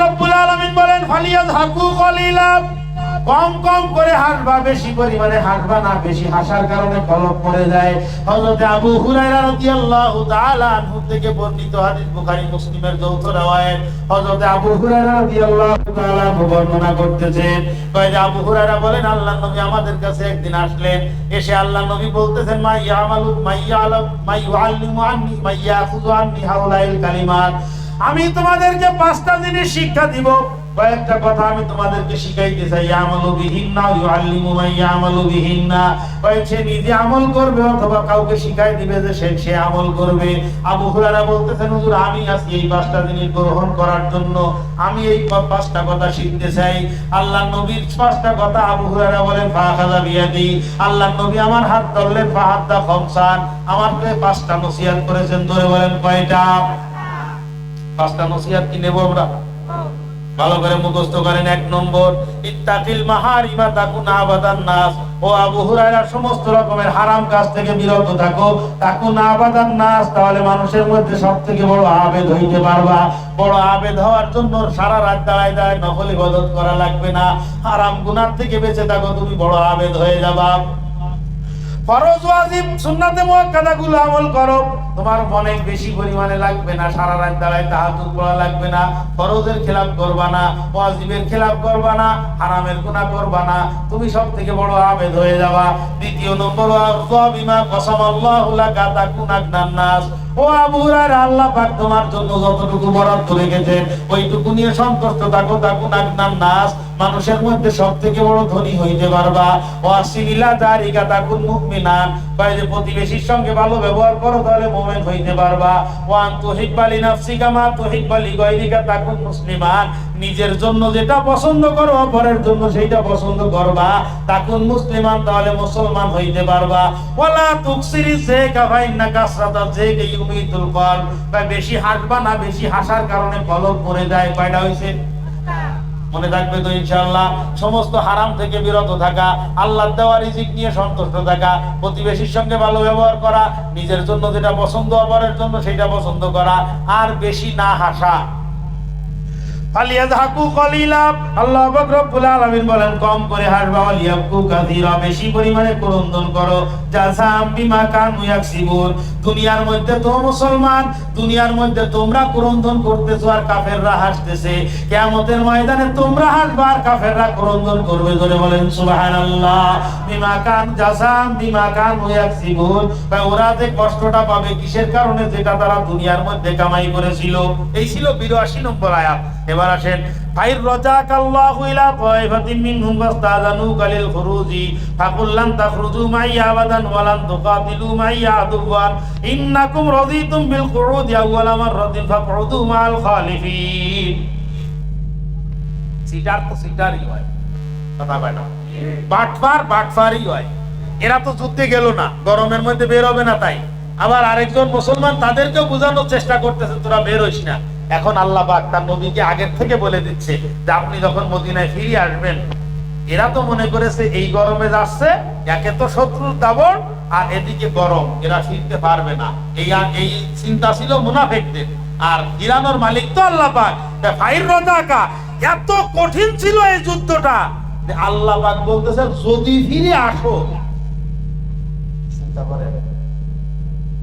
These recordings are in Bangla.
রব্বুল আলামিন বলেন ফালিয়াযহাকু কলিলা, কম কম করে হাসবা, বেশি পরিমাণে হাসবা না, বেশি হাসার কারণে কলব পড়ে যায়। হযরত আবু হুরায়রা রাদিয়াল্লাহু তাআলা আনহু থেকে বর্ণিত হাদিস, বুখারী মুসলিমের যৌথ riwayat। হযরত আবু হুরায়রা রাদিয়াল্লাহু তাআলা বর্ণনা করতেছেন, কয় যে আবু হুরায়রা বলেন আল্লাহর নবী আমাদের কাছে একদিন আসলেন, এসে আল্লাহর নবী বলতেছেন মা ইয়ামালু মাইয়ালাম মাইয়ুআল্লিমু আন্নি মাইয়াখুযু আন্নি হাউলাইল কালিমাত, আমি তোমাদেরকে 5টা জিনিস শিক্ষা দিব, কয়েকটা কথা আমি তোমাদেরকে শিখাইতে চাই। ইয়ামালু বিহিন্না ইউআল্লিমু মান ইয়ামালু বিহিন্না, সে নিজে আমল করবে অথবা কাউকে শিখাই দিবে যে সে আমল করবে। আবু হুরায়রা বলতেছেন হুজুর আমি আজকে এই 5টা জিনিস গ্রহণ করার জন্য আমি এই 5টা কথা শিখতে চাই। আল্লাহর নবীর 5টা কথা আবু হুরায়রা বলেন ফাখাযা বিয়াদি, আল্লাহর নবী আমার হাত ধরলেন, ফাহাদ্দা খামসান, আমাকে 5টা নসিহত করেছেন। ধরে বলেন কয়টা? 5টা নসিহত কি নেব আমরা? ভালো করে মুখস্থ করেন। 1 নম্বর, ইত্তাকিল মাহারিমা তাকুন আবাদান নাস, ও আবু হুরায়রা সমস্ত রকমের হারাম কাজ থেকে বিরত থাকো, তাকুন আবাদান নাস, তাহলে মানুষের মধ্যে সবথেকে বড় আবেদ হইতে পারবা। বড় আবেদ হওয়ার জন্য সারা রাত দাঁড়ায় দাঁড়ায় নফল ইবাদত করা লাগবে না, হারাম গুনাহ থেকে বেঁচে থাকো, তুমি বড় আবেদ হয়ে যাবা। ফরজ ওয়াজিব সুন্নাতে মুআক্কাদা গুলো আমল করো, তোমার অনেক বেশি পরিমাণে লাগবে না, সারা রাত দাঁড়ায় তাহাজ্জুদ পড়া লাগবে না, ফরজের খেলাফ করবা না, ওয়াজিবের খেলাফ করবা না, হারামের গুনাহ করবা না, তুমি সবথেকে বড় আবেদ হয়ে যাবা। 2 নম্বর, ওয়া বিমা কসামাল্লাহু লাকা তাকুন আগনান নাস, ও আবু হুরায়রা আল্লাহ পাক তোমার জন্য যতটুকু বরাদ্দ রেখেছেন ওইটুকু নিয়ে সন্তুষ্ট থাকো, তাকুন আগনান নাস, মানুষের মধ্যে সবথেকে বড় ধনী হইতে পারবা। ওয়াসিলা জারিকা তাকুন মুমিনান, কয় যে প্রতিবেশীর সঙ্গে ভালো ব্যবহার করো তাহলে মুমিন হইতে পারবা। ওয়ান তুহিব্বালি নাফসিকা মা তুহিব্বালি গায়রিকা তাকুন মুসলিমান, নিজের জন্য যেটা পছন্দ করো অপরের জন্য সেইটা পছন্দ করবা, তাকুন মুসলিমান, তাহলে মুসলমান হইতে পারবা। ওয়ালা তুকসিরি যাকা ফাইন্না কাসরাতা যাকা ইউমিতুল কলব, কয় বেশি হাসবা না, বেশি হাসার কারণে কলব পড়ে যায়। কয়টা হইছে? মনে থাকবে তো ইনশাআল্লাহ। সমস্ত হারাম থেকে বিরত থাকা, আল্লাহর দেওয়া রিজিক নিয়ে সন্তুষ্ট থাকা, প্রতিবেশীর সঙ্গে ভালো ব্যবহার করা, নিজের জন্য যেটা পছন্দ অপরের জন্য সেটা পছন্দ করা, আর বেশি না হাসা। ফালিয়াযহাকু কলিলা, আল্লাহ পাক রব্বুল আলামিন বলেন কম করে হাসবা, ওয়ালিয়াবকু কাসীরা, বেশি পরিমাণে ক্রন্দন করো, জাযাম বিমা কানু ইয়াকসিবুন, দুনিয়ার মধ্যে তো মুসলমান, দুনিয়ার মধ্যে তোমরা ক্রন্দন করতেছো আর কাফেররা হাসতেছে, কিয়ামতের ময়দানে তোমরা হাসবা আর কাফেররা ক্রন্দন করবে। জোরে বলেন সুবহানাল্লাহ। বিমা কান জাযাম বিমা কানু ইয়াকসিবুন, ওরা যে কষ্টটা পাবে কিসের কারণে? যেটা তারা দুনিয়ার মধ্যে কামাই করেছিল। এই ছিল 82 নম্বর আয়াত। এবার আসেন, ফাইর রাজাকাল্লাহু ইলা তাইফাতিন মিনহুম ফাস্তাযানু কালিল খুরুজি ফাকুল লান তাখরুজু মাইয়া আবাদান ওয়া লান তুকাতিলু মাইয়া আদুওয়ান ইন্নাকুম রাদিতুম বিল কুউদি আওয়ালা মাররাতিন ফাকউদু মাআল খালিফিন। সিটার তো সিটারই হয়, কথা কয় না, বাটফারই হয়। এরা তো যুদ্ধে গেল না, গরমের মধ্যে বের হবে না, তাই আবার আরেকজন মুসলমান তাদেরকেও বোঝানোর চেষ্টা করতেছে তোরা বের হইস না। এখন আল্লাহ পাক তার নবীকে আগের থেকে বলে দিচ্ছে যে আপনি যখন মদিনায় ফিরে আসবেন, এরা তো মনে করেছে এই গরমে যাচ্ছে, একে তো শত্রুর দাবড় আর এদিকে গরম, এরা ফিরতে পারবে না, এই চিন্তা ছিল মুনাফিকদের। আর ইরানোর মালিক তো আল্লাহ পাক। ফাইর রাজাকা, এত কঠিন ছিল এই যুদ্ধটা যে আল্লাহ পাক বলতেছেন যদি ফিরে আসো। চিন্তা করেন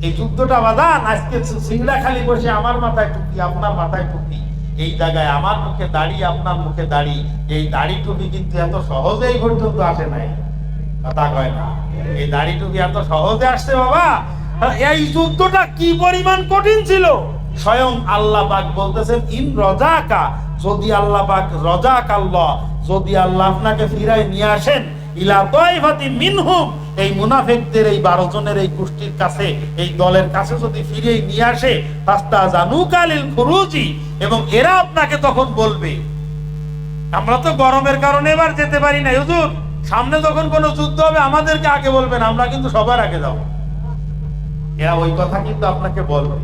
এই যুদ্ধটা বাদান, আজকে সিংড়া খালি বসে আমার মাথায় টুপি আপনার মাথায় টুপি, এই জায়গায় আমার মুখে দাড়ি আপনার মুখে দাড়ি, এই দাড়ি টুপি কিন্তু এত সহজেই পর্যন্ত আসে নাই, কথা কয় না। এই দাড়ি টুপি এত সহজে আসছে বাবা। এই যুদ্ধটা কি পরিমাণ কঠিন ছিল, স্বয়ং আল্লাহ পাক বলতেছেন ইন রাজাকা, যদি আল্লাহ পাক রাজাক আল্লাহ, যদি আল্লাহ আপনাকে ফিরায় নিয়ে আসেন ইলা তাইফাতিন মিনহুম, এই মুনাফিকদের এই 12 জনের এই গোষ্ঠীর কাছে, এই দলের কাছে যদি ফিরে নিয়ে আসে, ফাস্তাযানু কালিল খুরুজি, এবং এরা আপনাকে তখন বলবে আমরা তো গরমের কারণে এবার যেতে পারি না হুজুর, সামনে যখন কোনো যুদ্ধ হবে আমাদেরকে আগে বলবেন, আমরা কিন্তু সবার আগে যাব। এরা ওই কথা কিন্তু আপনাকে বলবে।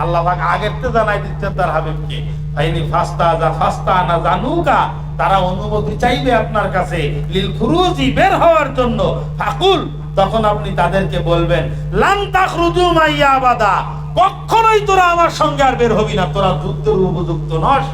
আল্লাহ পাক আগের থেকে জানাই দিচ্ছেন তার হাবিবকে, আইনি ফাস্তানা জানুকা, তারা অনুমতি চাইবে আপনার কাছে লিল খুরুজি, বের হওয়ার জন্য। ফাকুল, তখন আপনি তাদেরকে বলবেন লান তাখরুজু মাইয়া আবাদা, কখনোই তোরা আমার সঙ্গে আর বের হবি না, তোরা যুদ্ধের উপযুক্ত নস,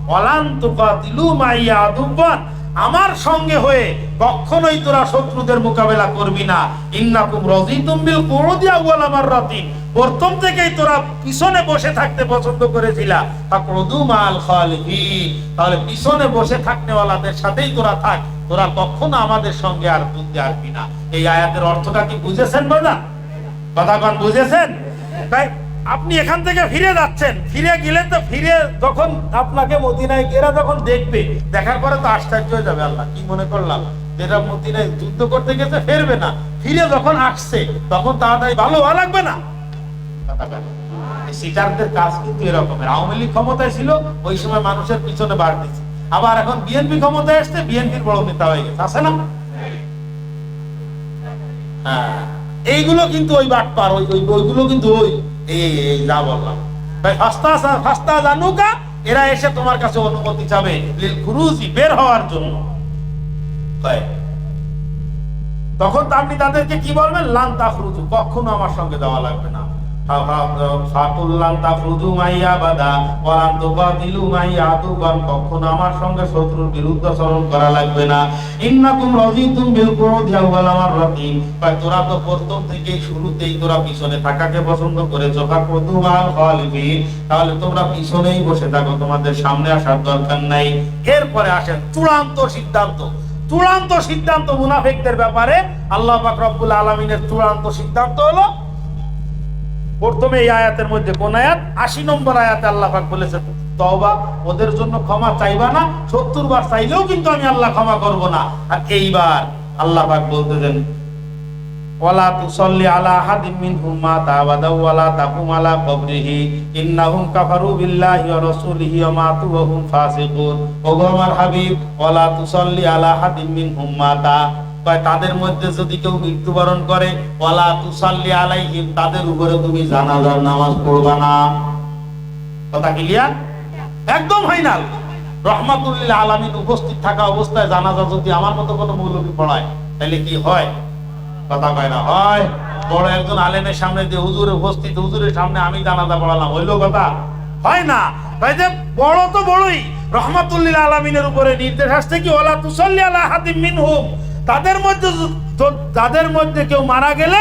ওয়ালান তুকাতিলু মাইয়া আদুওয়ান, আমার সঙ্গে হয়ে কখনোই তোরা শত্রুদের মোকাবেলা করবি না। ইন্নাকুম রাযিতুম বিল কুউদি আউয়ালা মাররাতিন, প্রথম থেকেই তোরা পিছনে বসে থাকতে পছন্দ করেছিলা, ফাকুদু মাল খালিফিন, তাহলে পিছনে বসে থাকনেওয়ালাদের সাথেই তোরা থাক, তোরা কখনো আমাদের সঙ্গে আর যুদ্ধে আসবি না। এই আয়াতের অর্থটা কি বুঝেছেন বাবা? কথা কোন বুঝেছেন? তাই আপনি এখান থেকে ফিরে যাচ্ছেন, ফিরে গেলে তো ফিরে যখন আপনাকে মদিনায় এরা যখন দেখবে, দেখার পরে তো আশ্চর্য হয়ে যাবে, আল্লাহ কি মনে করলাম যেটা মদিনায় যুদ্ধ করতে গেছে ফেরবে না, ফিরে যখন আসছে তখন তাড়াতাড়ি ভালো লাগবে না। সিটারদের কাজ কিন্তু এরকমের। আওয়ামী লীগ ক্ষমতায় ছিল, ওই সময় মানুষের পিছনে বার দিচ্ছে, আবার এখন বিএনপি ক্ষমতায় আসছে, বিএনপির বড় নেতা হয়ে গেছে, আছে না? হ্যাঁ, এইগুলো কিন্তু ওই বাটপার, ওইগুলো কিন্তু ওই এই যা বললাম ফাস্তা জানুকা, এরা এসে তোমার কাছে অনুমতি চাবে লিল খুরুজি, বের হওয়ার জন্য। তখন আপনি তাদেরকে কি বলবেন? লান তাখরুজু, কখনো আমার সঙ্গে যাওয়া লাগবে না। কখনো আমার সঙ্গে শত্রুর বিরুদ্ধাচরণ করা লাগবে না। ইন্নাকুম রাযিতুম বিল কুউদি আউয়ালা মাররাতিন, তোরা তো প্রথম থেকেই শুরুতেই তোরা পিছনে থাকাকে পছন্দ করেছো, ফাকুদু মাল খালিফিন, তাহলে তোমরা পিছনেই বসে থাকো, তোমাদের সামনে আসার দরকার নাই। এরপরে আসেন চূড়ান্ত সিদ্ধান্ত। চূড়ান্ত সিদ্ধান্ত মুনাফিকদের ব্যাপারে আল্লাহ পাক রব্বুল আলামিনের চূড়ান্ত সিদ্ধান্ত হলো, প্রথমে এই আয়াতের মধ্যে কোন আয়াত? 80 নম্বর আয়াতে আল্লাহ পাক বলেছেন তওবা, ওদের জন্য ক্ষমা চাইবা না, 70 বার চাইলেও কিন্তু আমি আল্লাহ ক্ষমা করব না। আর এইবার আল্লাহ পাক বলতেছেন ওয়ালা তুসাল্লি আলা আহাদিম মিনহুম মাতা আবাদা ওয়ালা তাকুম আলা কবরিহি ইন্নাহুম কাফারু বিল্লাহি ওয়া রাসূলিহি ওয়া মাতু ওয়া হুম ফাসিকুন। ওগো আমার হাবিব, ওয়ালা তুসাল্লি আলা আহাদিম মিনহুম মাতা, তাদের মধ্যে যদি কেউ মৃত্যুবরণ করে, ওয়ালা তুসাল্লি আলাইহিম, তাদের উপরে তুমি জানাজার নামাজ পড়বা না। কথা ক্লিয়ার? একদম ফাইনাল। রহমাতুল লিল আলামিন উপস্থিত থাকা অবস্থায় জানাজা যদি আমার মতো কোনো মৌলবী পড়ায়, তাহলে কি হয়? কথা কয় না হয়? বড় একজন আলেমের সামনে যে হুজুর উপস্থিত, হুজুরের সামনে আমি জানাজা পড়ালাম, হইলো কথা? হয় না। তাই যে বড় তো বড়ই, রহমাতুল লিল আলামিনের উপরে নির্দেশ আসছে কি ওয়ালা তুসাল্লি আলা আহাদিম মিনহুম, তাদের মধ্যে কেউ মারা গেলে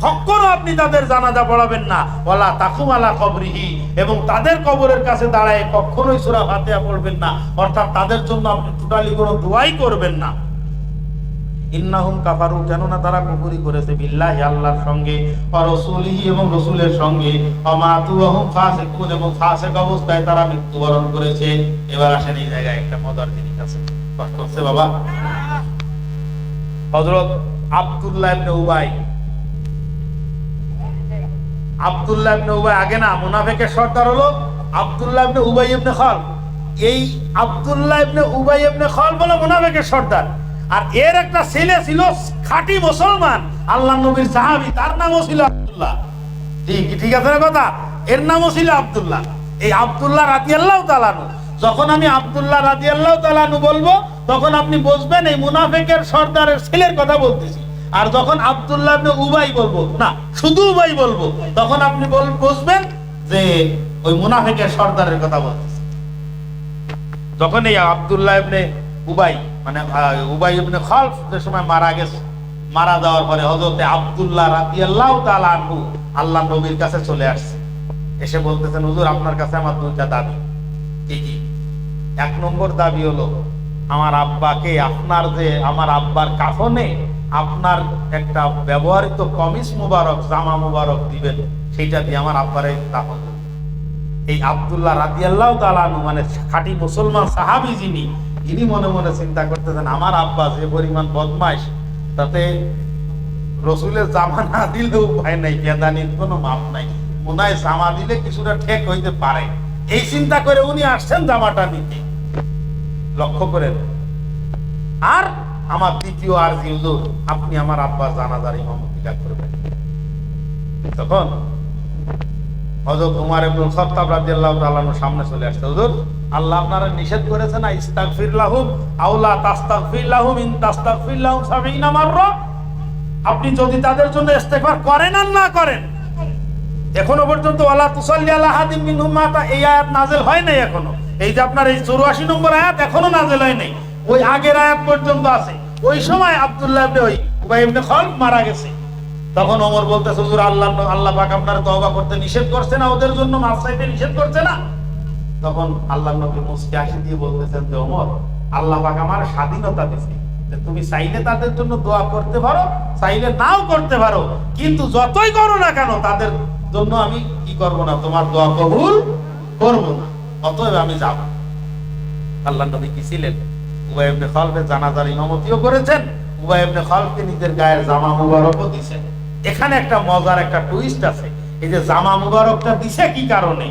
কখনো আপনি তাদের জানাজা পড়াবেন না। ওয়ালা তাকুম আলা কবরিহি, এবং তাদের কবরের কাছে দাঁড়ায় কখনোই সূরা ফাতিহা পড়বেন না, অর্থাৎ তাদের জন্য আপনি টোটালি কোনো দোয়াই করবেন না। ইন্নাহুম কাফারু, কেননা তারা কুফরি করেছে, বিল্লাহি, আল্লাহর সঙ্গে, ওয়া রাসূলিহি, এবং রাসূলের সঙ্গে, ওয়া মাতু ওয়া হুম ফাসিকুন, এবং ফাসিক অবস্থায় তারা মৃত্যুবরণ করেছে। এবার আসেন এই জায়গায় একটা মজার জিনিস আছে, কষ্ট হচ্ছে বাবা। হযরত আব্দুল্লাহ ইবনে উবাই, আব্দুল্লাহ ইবনে উবাই আগে না মুনাফিকের সর্দার হলো আব্দুল্লাহ ইবনে উবাই ইবনে খালদ। এই আব্দুল্লাহ ইবনে উবাই ইবনে খালদ বলে মুনাফিকের সর্দার। আর এর একটা ছেলে ছিল খাঁটি মুসলমান, আল্লাহর নবীর সাহাবী, তার নামও ছিল আব্দুল্লাহ। ঠিক আছে না কথা? এর নামও ছিল আব্দুল্লাহ। এই আব্দুল্লাহ রাদিয়াল্লাহু তাআলা আনহু, যখন আমি আব্দুল্লাহ রাদিয়াল্লাহু তাআলা আনহু বলবো, তখন আপনি বুঝবেন এই মুনাফিকের সর্দারের ছেলের কথা বলতেছি। আর যখন আব্দুল্লাহ ইবনে উবাই বলবো, না শুধু উবাই বলবো, তখন আপনি বুঝবেন যে ওই মুনাফিকের সর্দারের কথা বলতেছি। যখন এই আব্দুল্লাহ ইবনে উবাই, মানে উবাই ইবনে খালদ যে সময় মারা গেছে, মারা যাওয়ার পরে হযরত আব্দুল্লাহ রাদিয়াল্লাহু তাআলা আনহু আল্লাহর নবীর কাছে চলে আসছে, এসে বলতেছেন হুজুর আপনার কাছে আমার দুইটা দাবি। কি? এক নম্বর দাবি হলো আমার আব্বাকে আপনার যে আমার আব্বার কাফনে আপনার একটা ব্যবহৃত কমিজ মুবারক, জামা মুবারক দিবেন, সেইটা দিয়ে আমার আব্বারে দাফন। এই আব্দুল্লাহ রাদিয়াল্লাহু তাআলা আনহু, মানে খাঁটি মুসলমান সাহাবী যিনি, ইনি মনে মনে চিন্তা করতেছেন আমার আব্বা যে পরিমাণ বদমাইশ, তাতে রসুলের জামা না দিলেও উপায় নাই, বেদানির কোনো মাপ নাই, মনে হয় জামা দিলে কিছুটা ঠেক হইতে পারে। এই চিন্তা করে উনি আসছেন জামাটা নিতে। লক্ষ্য করেন। আর আমার দ্বিতীয় আরজি, হুজুর আপনি আমার আব্বার জানাজার ইমামতিটা করবেন। তখন হযরত ওমর ইবনে খাত্তাব রাদিয়াল্লাহু তাআলা সামনে চলে আসছে, হুজুর আল্লাহ আপনারা নিষেধ করেছে না ইস্তাগফির লাহুম আও লা তাস্তাগফির লাহুম ইন তাস্তাগফির লাহুম ৭০ মাররা, আপনি যদি তাদের জন্য ইস্তেগফার করেন আর না করেন, এখনো পর্যন্ত ওয়ালা তুসাল্লি আলা আহাদিম মিনহুম মাতা এই আয়াত নাযিল হয় নাই এখনো। এই যে আপনার এই 84 নম্বর আয়াত এখনো নাযিল হয় নাই, ওই আগের আয়াত পর্যন্ত আছে। ওই সময় আব্দুল্লাহ ইবনে উবাই ইবনে খালফ মারা গেছে। তখন ওমর বলতেছে, হুজুর আল্লাহ পাক আপনার তওবা করতে নিষেধ করছে না, ওদের জন্য মাফ চাইতে নিষেধ করছে না? তখন আল্লাহর নবী মুস্কি হাসি দিয়ে বলতেছেন যে, ওমর, আল্লাহ পাক আমার স্বাধীনতা দিয়েছে, তুমি চাইলে তাদের জন্য দোয়া করতে পারো, চাইলে নাও করতে পারো, কিন্তু যতই করো না কেন তাদের জন্য আমি কি করব না, তোমার দোয়া কবুল করব না, অতএব আমি যাব। আল্লাহর নবী কি ছিলেন? উবাই ইবনে খালফের জানাজার ইমামতিও করেছেন, উবাই ইবনে খালফকে নিজের গায়ের জামা মুবারকও দিয়েছেন। এখানে একটা মজার একটা টুইস্ট আছে। এই যে জামা মুবারকটা দিছে কি কারণে,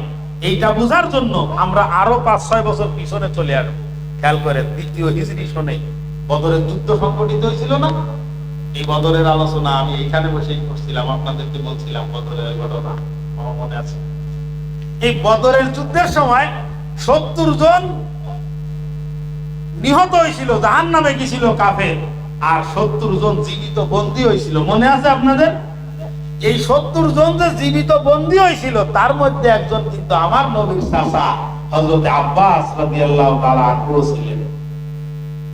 এইটা বোঝার জন্য আমরা আরো 5-6 বছর পিছনে চলে আসবো। খেয়াল করে, দ্বিতীয় হিজরি সনে বদরের যুদ্ধ সংগঠিত হয়েছিল না? এই বদরের আলোচনা আমি এখানে বসেই করছিলাম, আপনাদেরকে বলছিলাম বদরের ঘটনা, আমার মনে আছে। এই বদরের যুদ্ধের সময় 70 জন নিহত হয়েছিল, জাহান্নামে গিয়েছিল কাফের, আর 70 জন জীবিত বন্দী হয়েছিল, মনে আছে আপনাদের? এই 70 জন যে জীবিত বন্দী হয়েছিল তার মধ্যে একজন কিন্তু আমার নবীর চাচা হযরত আব্বাস রাদিয়াল্লাহু তাআলা আনহু ছিলেন।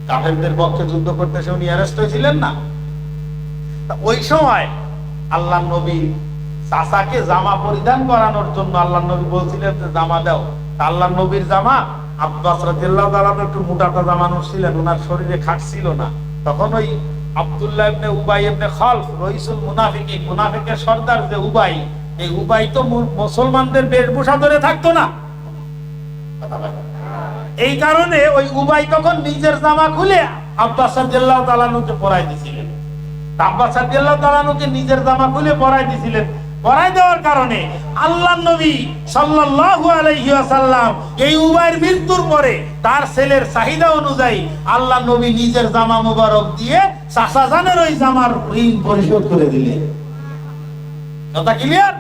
কাফেরদের পক্ষে যুদ্ধ করতে উনি অ্যারেস্ট হয়েছিলেন না? ওই সময় আল্লাহর নবী চাচাকে জামা পরিধান করানোর জন্য আল্লাহর নবী বলছিলেন যে জামা দাও। আল্লাহর নবীর জামা আব্বাস রাদিয়াল্লাহু তাআলা একটু মোটাটা জামা নড়ছিলেন, ওনার শরীরে খাটছিল না। তখন ওই আব্দুল্লাহ ইবনে উবাই ইবনে খালফ, রইসুল মুনাফিকিন, মুনাফিকের সর্দার যে উবাই, এই উবাই তো মুসলমানদের বেশভূষা ধরে থাকতো না। এই কারণে ওই উবাই তখন নিজের জামা খুলে আব্বাস রাদিয়াল্লাহু তাআলা নুকে পরাই দিয়েছিলেন। আব্বাস রাদিয়াল্লাহু তাআলা নুকে নিজের জামা খুলে পরাই দিয়েছিলেন। পরাই দেওয়ার কারণে আল্লাহর নবী সাল্লাল্লাহু আলাইহি ওয়াসাল্লাম এই উবাইয়ের মৃত্যুর পরে তার ছেলের চাহিদা অনুযায়ী আল্লাহর নবী নিজের জামা মুবারক দিয়ে চাচা জানের ওই জামার ঋণ পরিশোধ করে দিলেন। কথা ক্লিয়ার?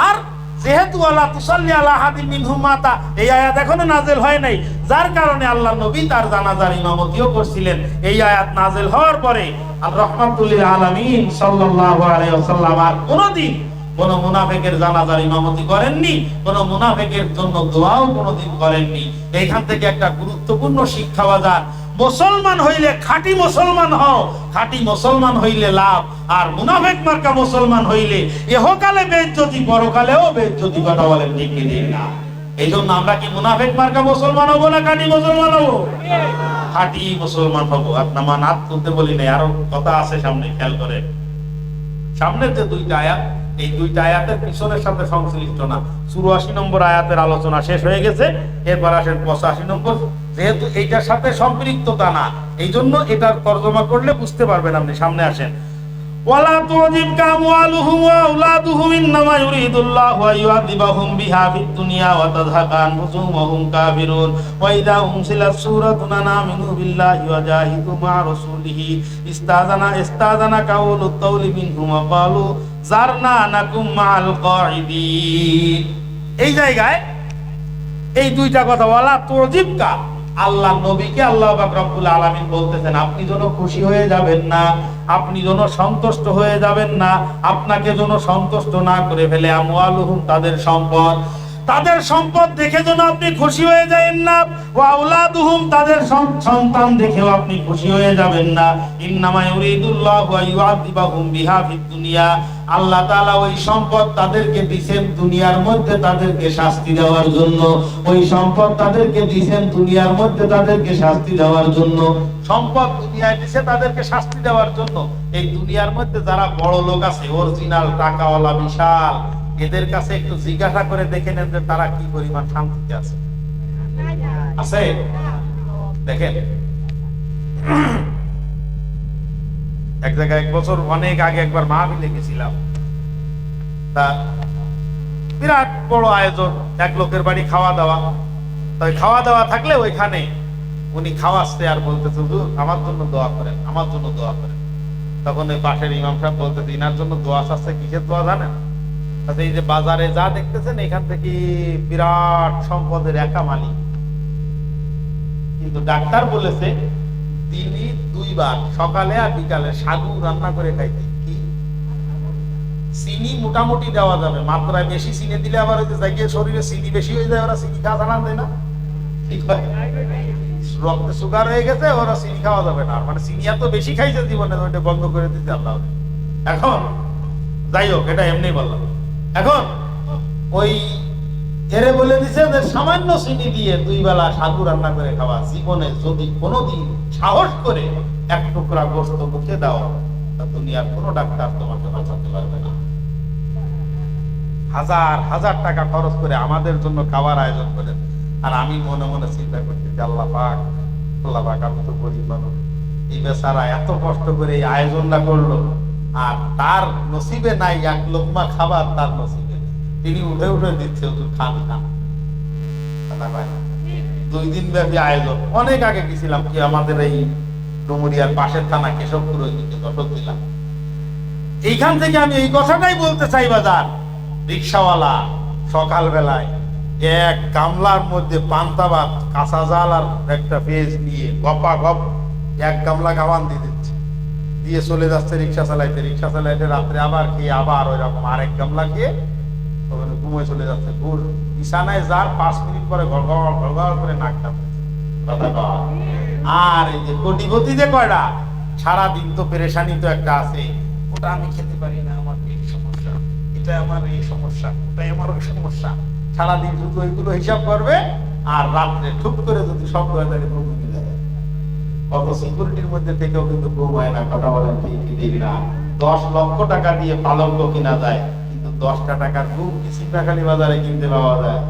আর যেহেতু আল্লাহ তুসাল্লি আলা আহাদিন মিনহুম মাতা, এই আয়াত এখনো নাযিল হয় নাই, যার কারণে আল্লাহর নবী তার জানাজার ইমামতিও করছিলেন। এই আয়াত নাযিল হওয়ার পরে আর রাহমাতুল লিল আলামিন সাল্লাল্লাহু আলাইহি ওয়াসাল্লাম আর কোনদিন কোন মুনাফিকের জানাজার ইমামতি করেননি, কোন মুনাফিকের জন্য দোয়াও কোনদিন করেননি। এইখান থেকে একটা গুরুত্বপূর্ণ শিক্ষা বাজার, মুসলমান হইলে খাঁটি মুসলমান হও, খাঁটি মুসলমান হইলে লাভ, আর মুনাফিক মার্কা মুসলমান হইলে ইহকালে বেইজ্জতি, পরকালেও বেইজ্জতি। কথা বলেন ঠিক কি না? এই জন্য আমরা কি মুনাফিক মার্কা মুসলমান হবো না খাঁটি মুসলমান হবো? খাঁটি মুসলমান হবো। আপনার মান হাত তুলতে বলি নাই, আরো কথা আছে সামনে, খেয়াল করে। সামনের যে দুইটা আয়াত, এই দুইটা আয়াতের পিছনের সাথে সংশ্লিষ্ট না। 84 নম্বর আয়াতের আলোচনা শেষ হয়ে গেছে, এরপর আসেন 85 নম্বর। যেহেতু এইটার সাথে সম্পৃক্ততা না, এই জন্য এটার তর্জমা করলে বুঝতে পারবেন আপনি। সামনে আসেন, ওয়ালা তুজিবকা আমওয়ালুহুম ওয়া আওলাদুহুম ইন্নামা ইউরিদুল্লাহু আইয়ুআযিবাহুম বিহা ফিদ দুনিয়া ওয়া তাযহাকা আনফুসুহুম ওয়া হুম কাফিরুন ওয়া ইযা উনজিলাত সূরাতুন আমিনু বিল্লাহি ওয়া জাহিদু মা রাসূলিহি ইস্তাযানা কাউলুত তাওলি মিনহুম ওয়া ক্বালু জারনা নাকুম মা'আল কাঈদিন। এই জায়গায় এই দুইটা কথা, ওয়ালা তুজিবকা, আল্লাহ নবীকে আল্লাহ পাক রব্বুল আলামিন বলতেছেন আপনি যেন খুশি হয়ে যাবেন না, আপনি যেন সন্তুষ্ট হয়ে যাবেন না, আপনাকে যেন সন্তুষ্ট না করে ফেলে আমওয়ালুহুম, তাদের সম্পদ, তাদের সম্পদ দেখে যেন আপনি খুশি হয়ে যাবেন না, ওয়া আওলাদুহুম, তাদের সন্তান দেখেও আপনি খুশি হয়ে যাবেন না। ইন্নামা ইউরিদুল্লাহু আইয়ুআযিবাহুম বিহা ফিদ দুনিয়া, আল্লাহ তাআলা ওই সম্পদ তাদেরকে দিবেন দুনিয়ার মধ্যে তাদেরকে শাস্তি দেওয়ার জন্য। ওই সম্পদ তাদেরকে দিবেন দুনিয়ার মধ্যে তাদেরকে শাস্তি দেওয়ার জন্য। সম্পদ দুনিয়ায় দিছে তাদেরকে শাস্তি দেওয়ার জন্য। এই দুনিয়ার মধ্যে যারা বড় লোক আছে, অরিজিনাল টাকাওয়ালা, বিশাল, এদের কাছে একটু জিজ্ঞাসা করে দেখে নেন যে তারা কি পরিমাণ শান্তিতে আছে। আছে? দেখেন, এক জায়গায় এক বছর অনেক আগে একবার মাহফিলে গেছিলাম, তা বিরাট বড় আয়োজন, এক লোকের বাড়ি খাওয়া দাওয়া। তাই খাওয়া দাওয়া থাকলে ওইখানে উনি খাওয়াচ্ছে আর বলতেছে, হুজুর আমার জন্য দোয়া করেন, আমার জন্য দোয়া করেন। তখন ওই পাশের ইমাম সাহেব বলতেছে, ইনার জন্য দোয়া চাচ্ছে, কিসের দোয়া জানেন? এই যে বাজারে যা দেখতেছেন এখান থেকে বিরাট সম্পদের একা মালিক, কিন্তু ডাক্তার বলেছে দিনে 2 বার, সকালে আর বিকালে সাগু রান্না করে খাইতে। কি চিনি মোটামুটি দেওয়া যাবে, মাত্রায় বেশি চিনি দিলে আবার ওই যে জায়গায় শরীরে চিনি বেশি হয়ে যায়, ওরা চিনি খাওয়া জানা যায় না। রক্তে সুগার হয়ে গেছে, ওরা চিনি খাওয়া যাবে না, মানে চিনি এত বেশি খাইছে জীবনে, ওইটা বন্ধ করে দিতে আল্লাহ। এখন যাই হোক, এটা এমনি বললাম। এখন ওই এরে বলে দিছে যে সামান্য চিনি দিয়ে 2 বেলা সাগু রান্না করে খাওয়া। জীবনে যদি কোনোদিন সাহস করে এক টুকরা গোশত মুখে দাও, তা দুনিয়ার কোনো ডাক্তার তোমাকে বাঁচাতে পারবে না। হাজার হাজার টাকা খরচ করে আমাদের জন্য খাবার আয়োজন করেন, আর আমি মনে মনে চিন্তা করছি যে আল্লাহ পাক, আমি তো গরিব মানুষ, এই বেচারা এত কষ্ট করে এই আয়োজনটা করলো, আর তার নসিবে নাই এক লোকমা খাবার, তার নসিবে তিনি উঠে উঠে দিচ্ছে, খান খান। 2 দিন ব্যাপী আয়োজন। অনেক আগে গেছিলাম, কি আমাদের এই ডুমুরিয়ার পাশের থানা কেশবপুর, দশক দিলাম। এইখান থেকে আমি এই কথাটাই বলতে চাই, বাজার রিক্সাওয়ালা সকাল বেলায় এক গামলার মধ্যে পান্তা ভাত, কাঁচা জাল আর একটা পেঁয়াজ নিয়ে গপা গপ 1 গামলা গাওয়ান দিয়ে দিচ্ছে, দিয়ে চলে যাচ্ছে রিক্সা চালাইতে। রাত্রে আবার খেয়ে আবার ওই রকম আরেক গামলা খেয়ে ওখানে ঘুমে চলে যাচ্ছে। বিছানায় যার 5 মিনিট পরে ঘর করে নাকটা। আর এই যে কোটিপতি যে কয়টা, সারাদিন তো পেরেশানি তো একটা আছে, ওটা আমি খেতে পারি না, আমার এই সমস্যা, এটা আমার এই সমস্যা, ওটাই আমার ওই সমস্যা। সারাদিন শুধু ওইগুলো হিসাব করবে, আর রাত্রে ঠুক করে যদি সব হয়ে থাকে ঘুম ভেঙে যাবে। কত সিকিউরিটির মধ্যে থেকেও কিন্তু ঘুম হয় না, কথা বলেন ঠিক না? 10 লক্ষ টাকা দিয়ে পালঙ্ক কিনা যায়, কিন্তু 10টা টাকার ঘুম সিপাখালী বাজারে কিনতে পাওয়া যায়।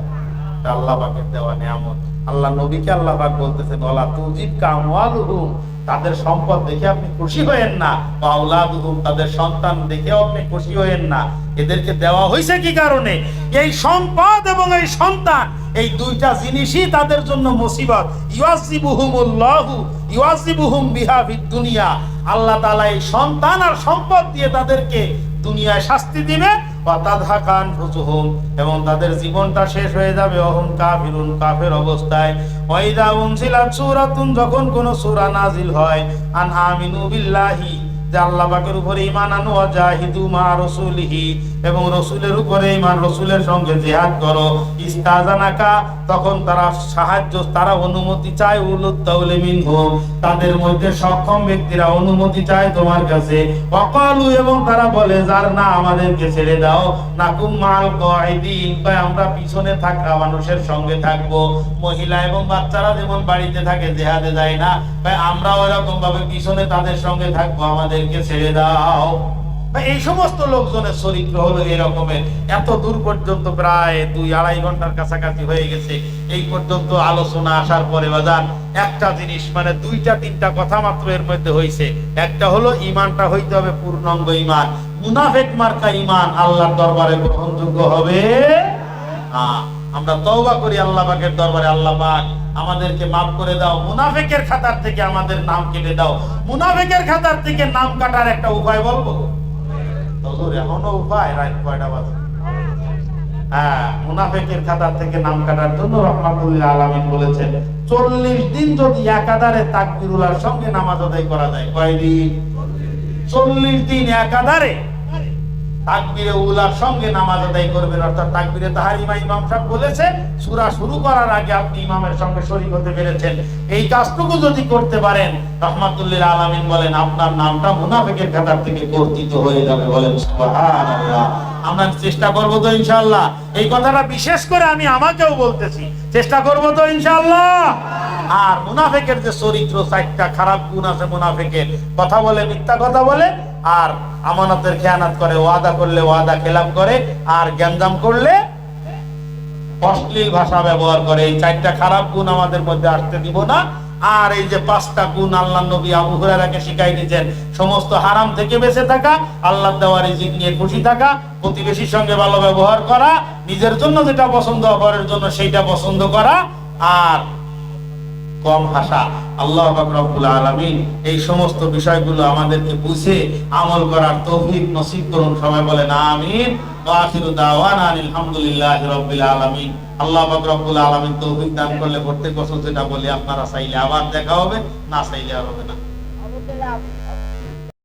আল্লাহ পাকের দেওয়া নিয়ামত। আল্লাহ নবীকে আল্লাহ পাক বলতেছেন, ওয়ালা তুজিবকা আমওয়ালুহুম, তাদের সম্পদ দেখে আপনি খুশি হয়েন না, ওয়া আওলাদুহুম, তাদের সন্তান দেখে আপনি খুশি হয়েন না। এদেরকে দেওয়া হয়েছে কি কারণে? এই সম্পদ এবং এই সন্তান, এই 2টা জিনিসই তাদের জন্য মুসিবত। ইউআযিবুহুম বিহা ফিদ দুনিয়া, আল্লাহ তাআলা এই সন্তান আর সম্পদ দিয়ে তাদেরকে দুনিয়ায় শাস্তি দিবে। এবং তাদের জীবনটা শেষ হয়ে যাবে অহম কাফিরুন, কাফের অবস্থায়। ওয়াইদা উনজিলাত সূরাতুন, যখন কোন সূরা নাজিল হয়, আন আমিনু বিল্লাহি, যে আল্লাহ পাকের উপরে ঈমান আনো, ওয়া জাহিদু মা রাসূলিহি, এবং রাসূলের উপরে ঈমান, রাসূলের সঙ্গে জিহাদ করো। ইস্তাজানাকা, তখন তারা সাহায্য, তারা অনুমতি চায়, উলুত তাওলি মিনহুম, তাদের মধ্যে সক্ষম ব্যক্তিরা অনুমতি চায় তোমার কাছে। ওয়াকালু, এবং তারা বলে, যার না আমাদেরকে ছেড়ে দাও, নাকুম মাল কাঈদিন, আমরা পিছনে থাকা মানুষের সঙ্গে থাকবো। মহিলা এবং বাচ্চারা যেমন বাড়িতে থাকে, জিহাদে যায় না, আমরা ওইরকম ভাবে পিছনে তাদের সঙ্গে থাকবো, আমাদেরকে ছেড়ে দাও। এই সমস্ত লোকজনের চরিত্র হলো এরকমের। এত দূর পর্যন্ত প্রায় 2-2.5 ঘন্টার কাছাকাছি হয়ে গেছে। এই পর্যন্ত আলোচনা আসার পরে বাজান একটা জিনিস, মানে 2-3টা কথা মাত্র এর মধ্যে হয়েছে। একটা হলো ঈমানটা হইতে হবে পূর্ণাঙ্গ ঈমান। মুনাফিক মার্কা ঈমান আল্লাহর দরবারে গ্রহণযোগ্য হবে না। আমরা তওবা করি আল্লাহ পাকের দরবারে, আল্লাহ পাক আমাদেরকে মাফ করে দাও, মুনাফিকের খাতার থেকে আমাদের নাম কেটে দাও। মুনাফিকের খাতার থেকে নাম কাটার একটা উপায় বলবো? এখনো উপায়? রাত কয়টা বাজে? হ্যাঁ, মুনাফিকের খাতার থেকে নাম কাটার জন্য রাহমাতুল্লিল আলামিন বলেছেন, 40 দিন যদি একাধারে তাকবীরুল্লাহর সঙ্গে নামাজ আদায় করা যায়। কয়দিন? 40 দিন একাধারে তাকবীরে উলার সঙ্গে নামাজ আদায় করবেন, অর্থাৎ তাকবীরে তাহরিমা ইমাম সাহেব বলেছে, সূরা শুরু করার আগে আপনি ইমামের সঙ্গে শরীক হতে পেরেছেন। এই কাজটুকু যদি করতে পারেন, রাহমাতুল্লিল আলামিন বলেন, আপনার নামটা মুনাফিকের খাতার থেকে কর্তৃত হয়ে যাবে। বলেন সুবহানাল্লাহ। আমরা চেষ্টা করব তো ইনশাআল্লাহ? এই কথাটা বিশেষ করে আমি আমাকেও বলতেছি, চেষ্টা করব তো ইনশাআল্লাহ? আর মুনাফিকের যে চরিত্র, 4টা খারাপ গুণ আছে মুনাফিকের। কথা বলে, মিথ্যা কথা বলে, আর আমানতের খেয়ানত করে, ওয়াদা করলে ওয়াদা খেলাপ করে, আর গ্যাঞ্জাম করলে অশ্লীল ভাষা ব্যবহার করে। এই 4টা খারাপ গুণ আমাদের মধ্যে আসতে দিব না। আর এই যে 5টা গুণ আল্লাহ নবী আবু হুরায়রাকে শিখাই দিয়েছেন, সমস্ত হারাম থেকে বেঁচে থাকা, আল্লাহর দেওয়া রিজিক নিয়ে খুশি থাকা, প্রতিবেশীর সঙ্গে ভালো ব্যবহার করা, নিজের জন্য যেটা পছন্দ, অপরের জন্য সেইটা পছন্দ করা, আর কম হাসা। আল্লাহ পাক রব্বুল আলামিন এই সমস্ত বিষয়গুলো আমাদেরকে বুঝে আমল করার তৌফিক নসিব করুন। সবাই বলেন আমিন। ওয়া আখিরু দাওয়ানা আলহামদুলিল্লাহি রাব্বিল আলামিন। আল্লাহ পাক রব্বুল আলামিন তৌফিক দান করলে প্রত্যেক বছর যেটা বলি, আপনারা চাইলে আবার দেখা হবে, না চাইলে আর হবে না।